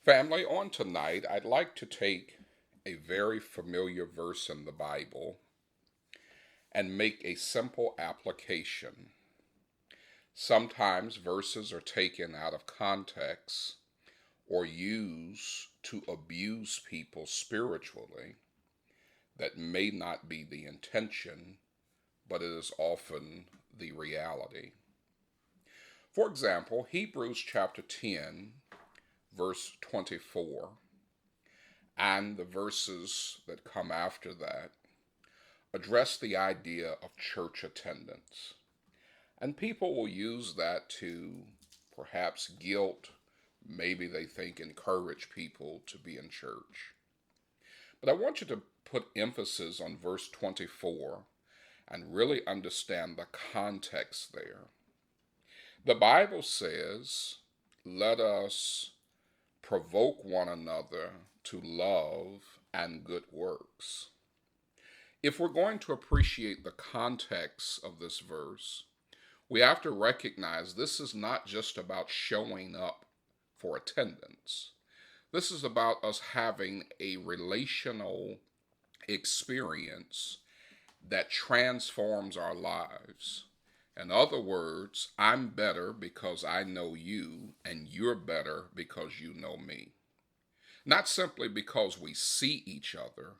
Family, on tonight, I'd like to take a very familiar verse in the Bible and make a simple application. Sometimes verses are taken out of context or used to abuse people spiritually. That may not be the intention, but it is often the reality. For example, Hebrews chapter 10, verse 24, and the verses that come after that address the idea of church attendance. And people will use that to perhaps guilt, maybe they think encourage people to be in church. But I want you to put emphasis on verse 24 and really understand the context there. The Bible says, let us provoke one another to love and good works. If we're going to appreciate the context of this verse, we have to recognize this is not just about showing up for attendance. This is about us having a relational experience that transforms our lives. In other words, I'm better because I know you, and you're better because you know me. Not simply because we see each other,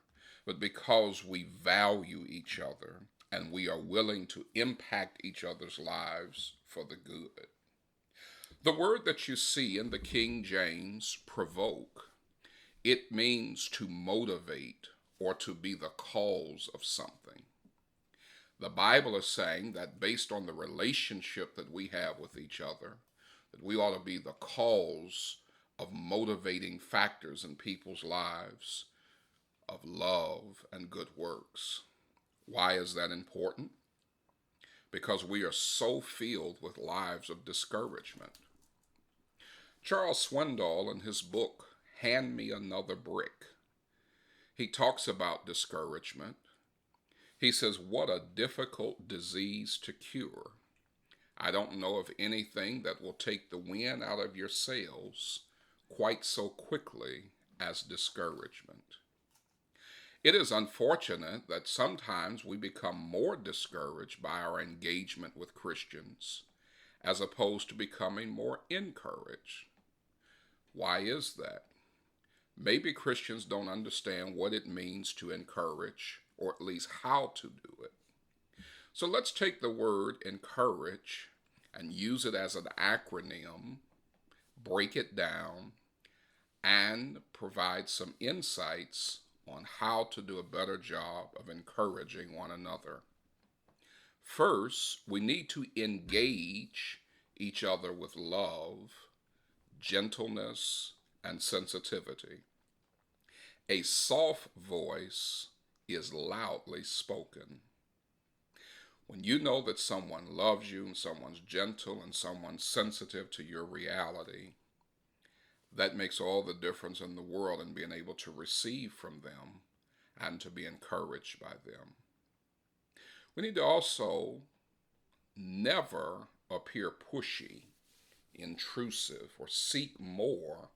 but because we value each other and we are willing to impact each other's lives for the good. The word that you see in the King James, provoke, it means to motivate or to be the cause of something. The Bible is saying that based on the relationship that we have with each other, that we ought to be the cause of motivating factors in people's lives of love and good works. Why is that important? Because we are so filled with lives of discouragement. Charles Swindoll, in his book, Hand Me Another Brick, he talks about discouragement. He says, what a difficult disease to cure. I don't know of anything that will take the wind out of your sails quite so quickly as discouragement. It is unfortunate that sometimes we become more discouraged by our engagement with Christians as opposed to becoming more encouraged. Why is that? Maybe Christians don't understand what it means to encourage, or at least how to do it. So let's take the word encourage and use it as an acronym, break it down, and provide some insights on how to do a better job of encouraging one another. First, we need to engage each other with love, gentleness, and sensitivity. A soft voice is loudly spoken. When you know that someone loves you and someone's gentle and someone's sensitive to your reality, that makes all the difference in the world in being able to receive from them and to be encouraged by them. We need to also never appear pushy, intrusive, or seek more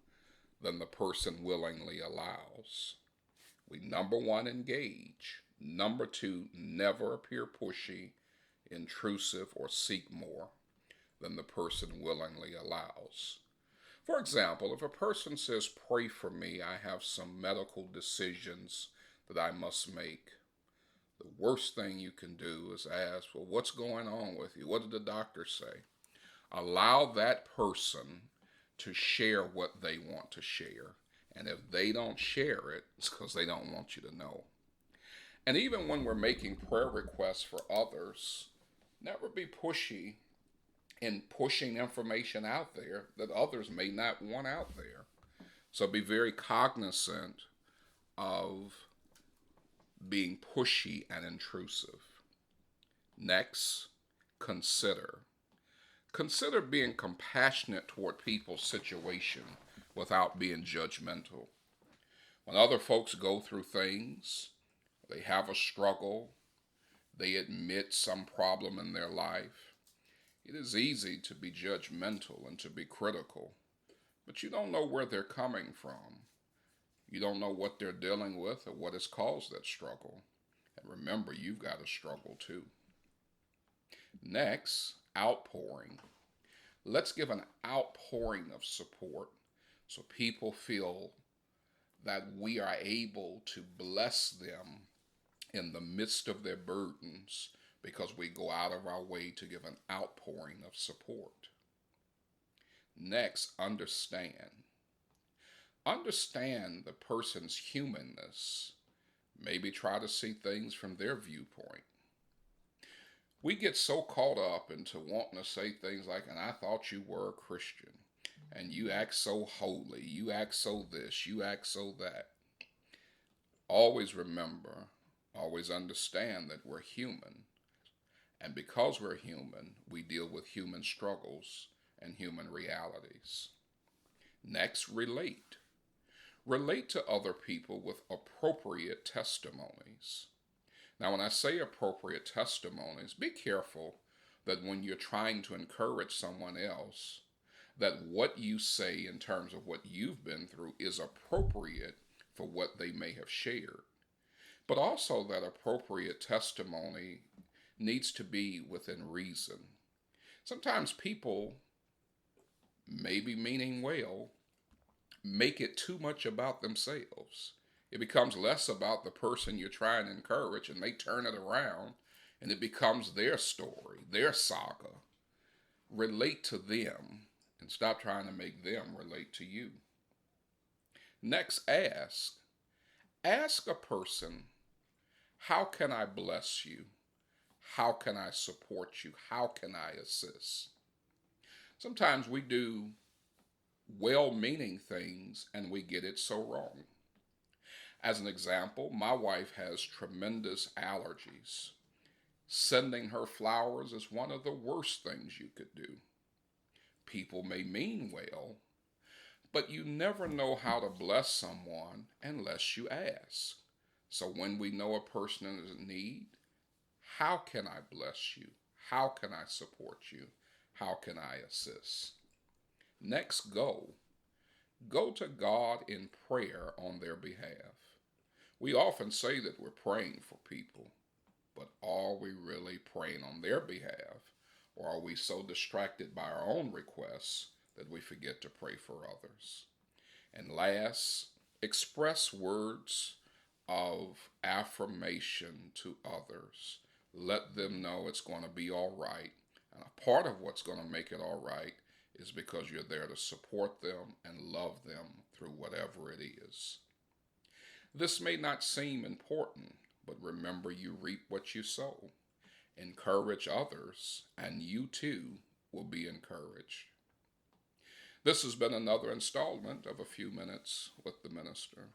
than the person willingly allows. We, number one, engage. Number two, never appear pushy, intrusive, or seek more than the person willingly allows. For example, if a person says, pray for me, I have some medical decisions that I must make, the worst thing you can do is ask, well, what's going on with you? What did the doctor say? Allow that person to share what they want to share. And if they don't share it, it's because they don't want you to know. And even when we're making prayer requests for others, never be pushy in pushing information out there that others may not want out there. So be very cognizant of being pushy and intrusive. Next, consider. Consider being compassionate toward people's situation without being judgmental. When other folks go through things, they have a struggle, they admit some problem in their life, it is easy to be judgmental and to be critical. but you don't know where they're coming from. You don't know what they're dealing with or what has caused that struggle. And remember, you've got a struggle too. Next, outpouring. Let's give an outpouring of support so people feel that we are able to bless them in the midst of their burdens because we go out of our way to give an outpouring of support. Next, understand. Understand the person's humanness. Maybe try to see things from their viewpoint. We get so caught up into wanting to say things like, and I thought you were a Christian, and you act so holy, you act so this, you act so that. Always remember, always understand that we're human. And because we're human, we deal with human struggles and human realities. Next, relate. Relate to other people with appropriate testimonies. Now, when I say appropriate testimonies, be careful that when you're trying to encourage someone else, that what you say in terms of what you've been through is appropriate for what they may have shared. But also that appropriate testimony needs to be within reason. Sometimes people, maybe meaning well, make it too much about themselves. It becomes less about the person you're trying to encourage, and they turn it around, and it becomes their story, their saga. Relate to them, and stop trying to make them relate to you. Next, ask. Ask a person, how can I bless you? How can I support you? How can I assist? Sometimes we do well-meaning things and we get it so wrong. As an example, my wife has tremendous allergies. Sending her flowers is one of the worst things you could do. People may mean well, but you never know how to bless someone unless you ask. So when we know a person is in need, how can I bless you? How can I support you? How can I assist? Next, go. Go to God in prayer on their behalf. We often say that we're praying for people, but are we really praying on their behalf? Or are we so distracted by our own requests that we forget to pray for others? And last, express words of affirmation to others. Let them know it's going to be all right. And a part of what's going to make it all right is because you're there to support them and love them through whatever it is. This may not seem important, but remember you reap what you sow. Encourage others, and you too will be encouraged. This has been another installment of A Few Minutes with the Minister.